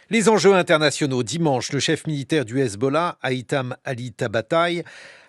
Les enjeux internationaux. Dimanche, le chef militaire du Hezbollah, Haitham Ali Tabataï,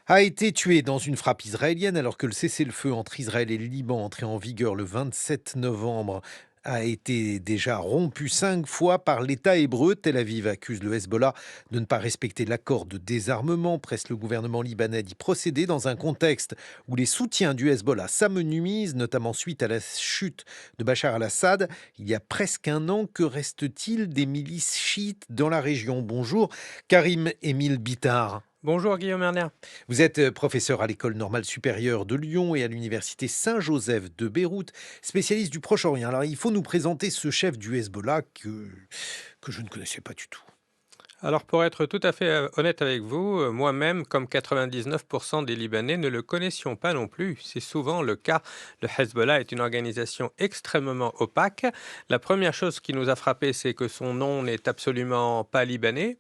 a été tué dans une frappe israélienne alors que le cessez-le-feu entre Israël et le Liban, entré en vigueur le 27 novembre, a été déjà rompu 5 fois par l'État hébreu. Tel Aviv accuse le Hezbollah de ne pas respecter l'accord de désarmement. Presse le gouvernement libanais d'y procéder dans un contexte où les soutiens du Hezbollah s'amenuisent, notamment suite à la chute de Bachar al-Assad. Il y a presque un an, que reste-t-il des milices chiites dans la région? Bonjour, Karim Émile Bittard. Bonjour Guillaume Erner. Vous êtes professeur à l'École normale supérieure de Lyon et à l'Université Saint-Joseph de Beyrouth, spécialiste du Proche-Orient. Alors, il faut nous présenter ce chef du Hezbollah que je ne connaissais pas du tout. Alors pour être tout à fait honnête avec vous, moi-même, comme 99% des Libanais, ne le connaissions pas non plus. C'est souvent le cas. Le Hezbollah est une organisation extrêmement opaque. La première chose qui nous a frappé, c'est que son nom n'est absolument pas libanais.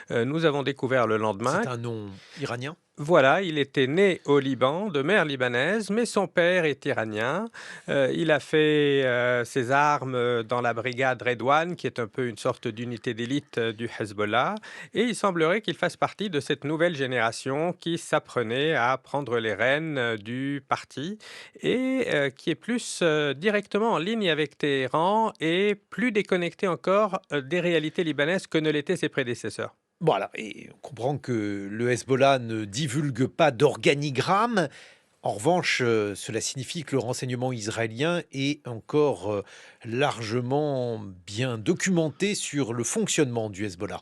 Nous avons découvert le lendemain. C'est un nom iranien? Voilà, il était né au Liban, de mère libanaise, mais son père est iranien. Il a fait ses armes dans la brigade Redouane, qui est un peu une sorte d'unité d'élite du Hezbollah. Et il semblerait qu'il fasse partie de cette nouvelle génération qui s'apprenait à prendre les rênes du parti et qui est plus directement en ligne avec Téhéran et plus déconnecté encore des réalités libanaises que ne l'étaient ses prédécesseurs. Voilà, et on comprend que le Hezbollah ne divulgue pas d'organigramme. En revanche, cela signifie que le renseignement israélien est encore largement bien documenté sur le fonctionnement du Hezbollah.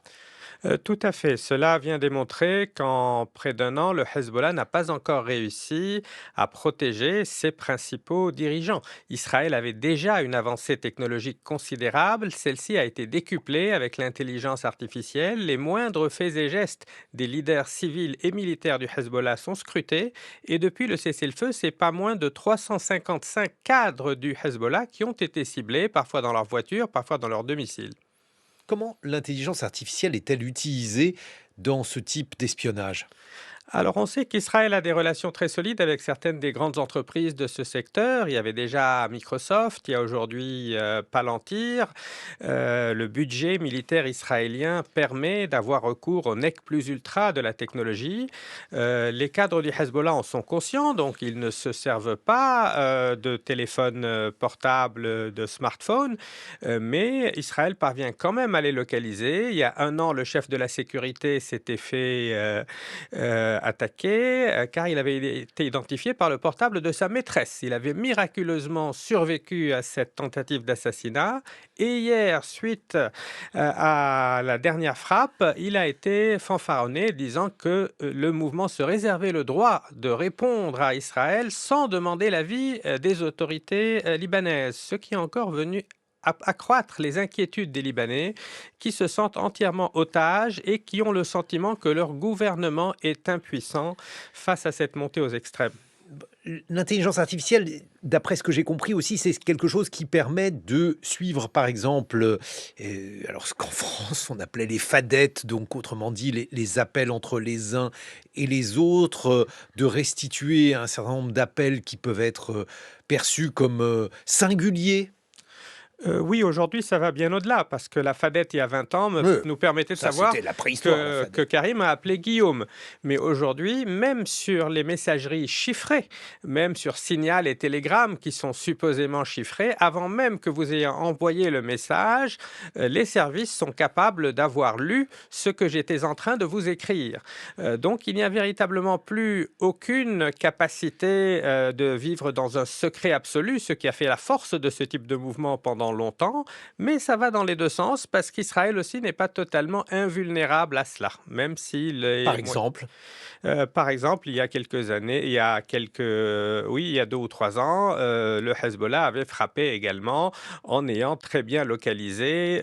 Tout à fait. Cela vient démontrer qu'en près d'un an, le Hezbollah n'a pas encore réussi à protéger ses principaux dirigeants. Israël avait déjà une avancée technologique considérable. Celle-ci a été décuplée avec l'intelligence artificielle. Les moindres faits et gestes des leaders civils et militaires du Hezbollah sont scrutés. Et depuis le cessez-le-feu, c'est pas moins de 355 cadres du Hezbollah qui ont été ciblés, parfois dans leur voiture, parfois dans leur domicile. Comment l'intelligence artificielle est-elle utilisée dans ce type d'espionnage? Alors, on sait qu'Israël a des relations très solides avec certaines des grandes entreprises de ce secteur. Il y avait déjà Microsoft, il y a aujourd'hui Palantir. Le budget militaire israélien permet d'avoir recours au nec plus ultra de la technologie. Les cadres du Hezbollah en sont conscients, donc ils ne se servent pas de téléphones portables, de smartphones, mais Israël parvient quand même à les localiser. Il y a un an, le chef de la sécurité s'était fait attaqué car il avait été identifié par le portable de sa maîtresse. Il avait miraculeusement survécu à cette tentative d'assassinat et hier, suite à la dernière frappe, il a été fanfaronné disant que le mouvement se réservait le droit de répondre à Israël sans demander l'avis des autorités libanaises, ce qui est encore venu accroître les inquiétudes des Libanais qui se sentent entièrement otages et qui ont le sentiment que leur gouvernement est impuissant face à cette montée aux extrêmes. L'intelligence artificielle, d'après ce que j'ai compris aussi, c'est quelque chose qui permet de suivre, par exemple, alors ce qu'en France on appelait les fadettes, donc autrement dit les appels entre les uns et les autres, de restituer un certain nombre d'appels qui peuvent être perçus comme singuliers. Oui, aujourd'hui, ça va bien au-delà, parce que la fadette, il y a 20 ans, Oui, nous permettait de ça savoir c'était la préhistoire, la que fadette. Karim a appelé Guillaume. Mais aujourd'hui, même sur les messageries chiffrées, même sur Signal et Telegram, qui sont supposément chiffrées, avant même que vous ayez envoyé le message, les services sont capables d'avoir lu ce que j'étais en train de vous écrire. Donc, il n'y a véritablement plus aucune capacité de vivre dans un secret absolu, ce qui a fait la force de ce type de mouvement pendant longtemps, mais ça va dans les deux sens parce qu'Israël aussi n'est pas totalement invulnérable à cela, même si Par exemple. par exemple, il y a quelques années, oui, il y a 2 ou 3 ans, le Hezbollah avait frappé également en ayant très bien localisé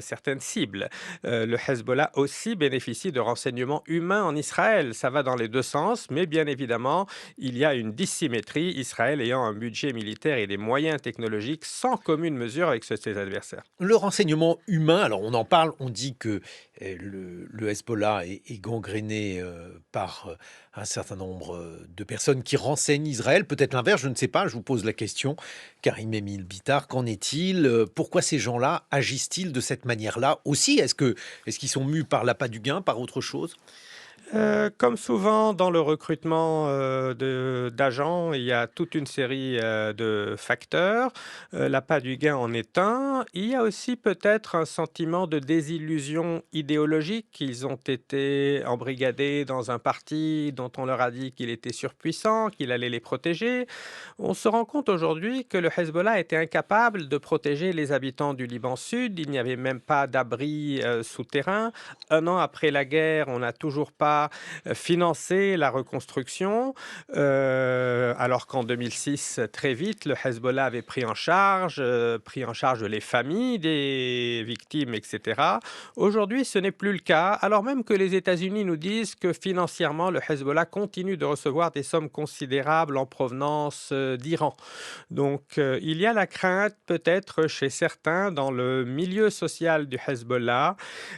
certaines cibles. Le Hezbollah aussi bénéficie de renseignements humains en Israël. Ça va dans les deux sens, mais bien évidemment, il y a une dissymétrie, Israël ayant un budget militaire et des moyens technologiques sans commune mesure mesure avec ses adversaires. Le renseignement humain, alors on en parle, on dit que le Hezbollah est gangréné par un certain nombre de personnes qui renseignent Israël. Peut-être l'inverse, je ne sais pas, je vous pose la question. Karim Emile Bitar, qu'en est-il? Pourquoi ces gens-là agissent-ils de cette manière-là aussi? Est-ce qu'ils sont mus par l'appât du gain, par autre chose? Comme souvent dans le recrutement, d'agents, il y a toute une série, de facteurs. L'appât du gain en est un. Il y a aussi peut-être un sentiment de désillusion idéologique. Qu'ils ont été embrigadés dans un parti dont on leur a dit qu'il était surpuissant, qu'il allait les protéger. On se rend compte aujourd'hui que le Hezbollah était incapable de protéger les habitants du Liban Sud. Il n'y avait même pas d'abri, souterrain. Un an après la guerre, on n'a toujours pas financé la reconstruction, alors qu'en 2006, très vite, le Hezbollah avait pris en charge les familles des victimes, etc. Aujourd'hui, ce n'est plus le cas, alors même que les États-Unis nous disent que financièrement, le Hezbollah continue de recevoir des sommes considérables en provenance d'Iran. Donc, il y a la crainte peut-être chez certains dans le milieu social du Hezbollah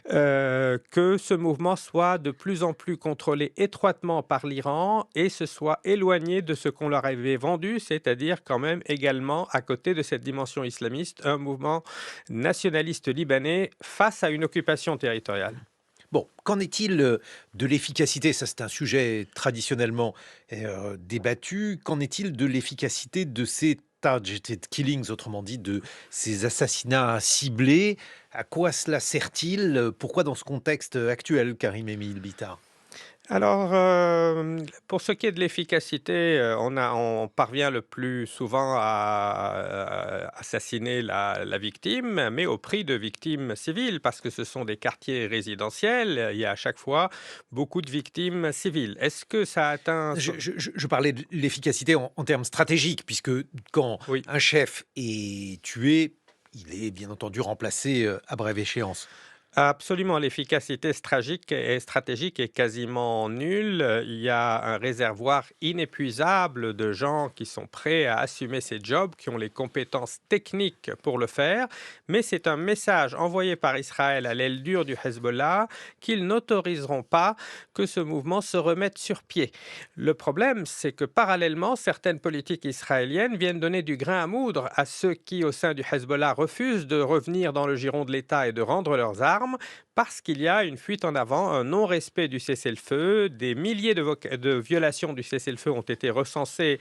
que ce mouvement soit de plus en plus contrôlé étroitement par l'Iran et se soit éloigné de ce qu'on leur avait vendu, c'est-à-dire quand même également, à côté de cette dimension islamiste, un mouvement nationaliste libanais face à une occupation territoriale. Bon, qu'en est-il de l'efficacité? Ça, c'est un sujet traditionnellement débattu. Qu'en est-il de l'efficacité de ces targeted killings, autrement dit, de ces assassinats ciblés? À quoi cela sert-il? Pourquoi dans ce contexte actuel, Karim Emile Bitar? Alors, pour ce qui est de l'efficacité, on parvient le plus souvent à assassiner la victime, mais au prix de victimes civiles, parce que ce sont des quartiers résidentiels. Il y a à chaque fois beaucoup de victimes civiles. Est-ce que ça atteint Je parlais de l'efficacité en termes stratégiques, puisque quand oui. un chef est tué, il est bien entendu remplacé à brève échéance. Absolument, l'efficacité stratégique est quasiment nulle. Il y a un réservoir inépuisable de gens qui sont prêts à assumer ces jobs, qui ont les compétences techniques pour le faire, mais c'est un message envoyé par Israël à l'aile dure du Hezbollah qu'ils n'autoriseront pas que ce mouvement se remette sur pied. Le problème, c'est que parallèlement, certaines politiques israéliennes viennent donner du grain à moudre à ceux qui, au sein du Hezbollah, refusent de revenir dans le giron de l'État et de rendre leurs armes parce qu'il y a une fuite en avant, un non-respect du cessez-le-feu. Des milliers de violations du cessez-le-feu ont été recensées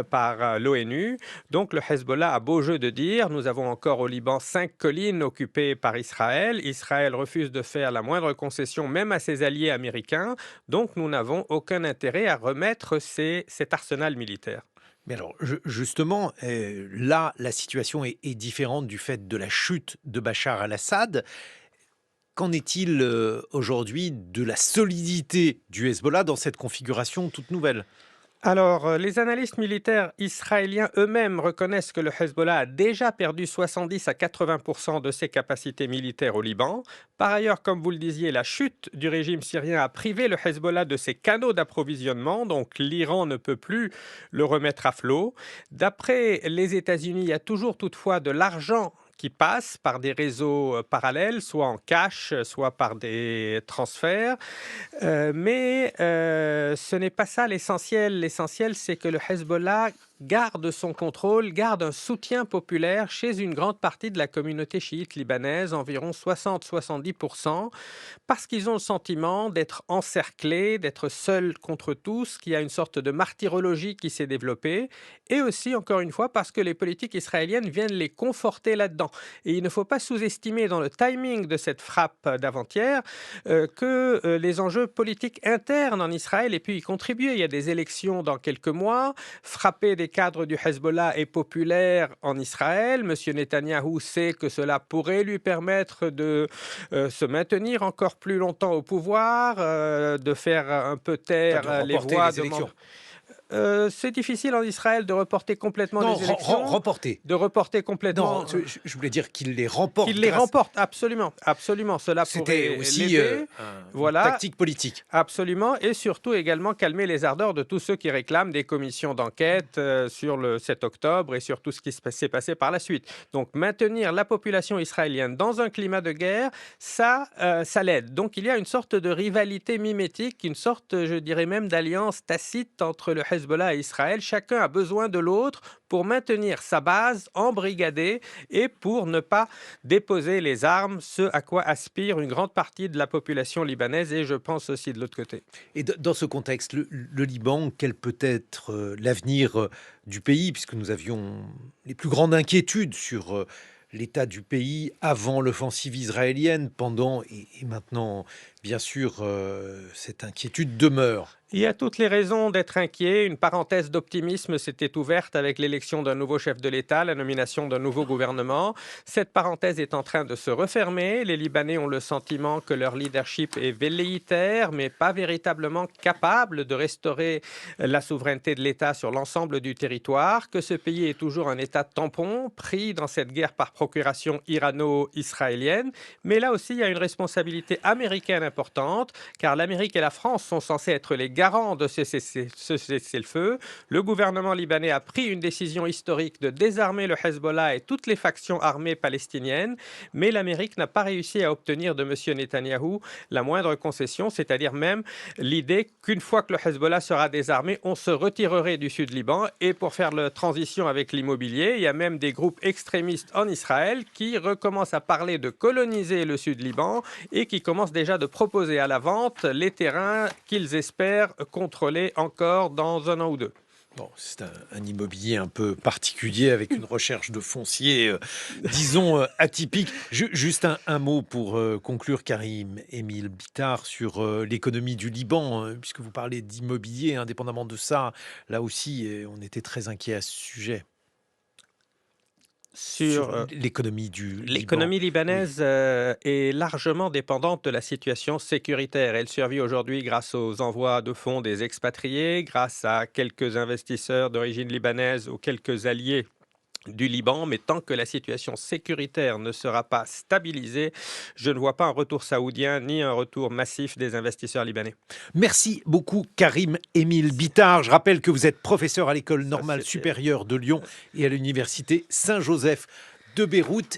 par l'ONU. Donc le Hezbollah a beau jeu de dire, nous avons encore au Liban 5 collines occupées par Israël. Israël refuse de faire la moindre concession, même à ses alliés américains. Donc nous n'avons aucun intérêt à remettre cet arsenal militaire. Mais alors, justement, là, la situation est différente du fait de la chute de Bachar al-Assad. Qu'en est-il aujourd'hui de la solidité du Hezbollah dans cette configuration toute nouvelle? Alors, les analystes militaires israéliens eux-mêmes reconnaissent que le Hezbollah a déjà perdu 70 à 80% de ses capacités militaires au Liban. Par ailleurs, comme vous le disiez, la chute du régime syrien a privé le Hezbollah de ses canaux d'approvisionnement, donc l'Iran ne peut plus le remettre à flot. D'après les États-Unis, il y a toujours toutefois de l'argent qui passe par des réseaux parallèles, soit en cash, soit par des transferts. Mais ce n'est pas ça l'essentiel. L'essentiel, c'est que le Hezbollah garde son contrôle, garde un soutien populaire chez une grande partie de la communauté chiite libanaise, environ 60-70%, parce qu'ils ont le sentiment d'être encerclés, d'être seuls contre tous, qu'il y a une sorte de martyrologie qui s'est développée, et aussi, encore une fois, parce que les politiques israéliennes viennent les conforter là-dedans. Et il ne faut pas sous-estimer dans le timing de cette frappe d'avant-hier que les enjeux politiques internes en Israël et puis y contribuer. Il y a des élections dans quelques mois. Frapper des cadres du Hezbollah est populaire en Israël. Monsieur Netanyahou sait que cela pourrait lui permettre de se maintenir encore plus longtemps au pouvoir, de faire un peu Enfin, de taire les remporter voix les de élections. C'est difficile en Israël de reporter complètement Non, les élections, remporté. de reporter Non, complètement je voulais dire qu'il les remporte qu'il les grâce. remporte, absolument, absolument. Cela C'était pourrait aussi l'aider. une Voilà, tactique politique. absolument, et surtout également calmer les ardeurs de tous ceux qui réclament des commissions d'enquête sur le 7 octobre et sur tout ce qui s'est passé par la suite. Donc maintenir la population israélienne dans un climat de guerre, ça l'aide. Donc il y a une sorte de rivalité mimétique, une sorte, je dirais même, d'alliance tacite entre le Hezbollah et Israël. Chacun a besoin de l'autre pour maintenir sa base embrigadée et pour ne pas déposer les armes, ce à quoi aspire une grande partie de la population libanaise et je pense aussi de l'autre côté. Et dans ce contexte, le Liban, quel peut être l'avenir du pays, puisque nous avions les plus grandes inquiétudes sur l'état du pays avant l'offensive israélienne, pendant et maintenant, bien sûr, cette inquiétude demeure. Il y a toutes les raisons d'être inquiet. Une parenthèse d'optimisme s'était ouverte avec l'élection d'un nouveau chef de l'État, la nomination d'un nouveau gouvernement. Cette parenthèse est en train de se refermer. Les Libanais ont le sentiment que leur leadership est velléitaire, mais pas véritablement capable de restaurer la souveraineté de l'État sur l'ensemble du territoire, que ce pays est toujours un État tampon, pris dans cette guerre par procuration irano-israélienne. Mais là aussi, il y a une responsabilité américaine importante, car l'Amérique et la France sont censés être les garant de ce cessez-le-feu. Le gouvernement libanais a pris une décision historique de désarmer le Hezbollah et toutes les factions armées palestiniennes, mais l'Amérique n'a pas réussi à obtenir de M. Netanyahou la moindre concession, c'est-à-dire même l'idée qu'une fois que le Hezbollah sera désarmé, on se retirerait du sud Liban. Et pour faire la transition avec l'immobilier, il y a même des groupes extrémistes en Israël qui recommencent à parler de coloniser le sud Liban et qui commencent déjà de proposer à la vente les terrains qu'ils espèrent contrôler encore dans un an ou deux. Bon, c'est un immobilier un peu particulier avec une recherche de foncier, disons, atypique. Juste un mot pour conclure, Karim Émile Bitar, sur l'économie du Liban, puisque vous parlez d'immobilier, indépendamment de ça, là aussi, on était très inquiet à ce sujet. Sur Sur l'économie du Liban. l'économie Oui. libanaise est largement dépendante de la situation sécuritaire. Elle survit aujourd'hui grâce aux envois de fonds des expatriés, grâce à quelques investisseurs d'origine libanaise ou quelques alliés du Liban, mais tant que la situation sécuritaire ne sera pas stabilisée, je ne vois pas un retour saoudien ni un retour massif des investisseurs libanais. Merci beaucoup, Karim Émile Bitar. Je rappelle que vous êtes professeur à l'École Ça, normale c'était supérieure de Lyon et à l'Université Saint-Joseph de Beyrouth.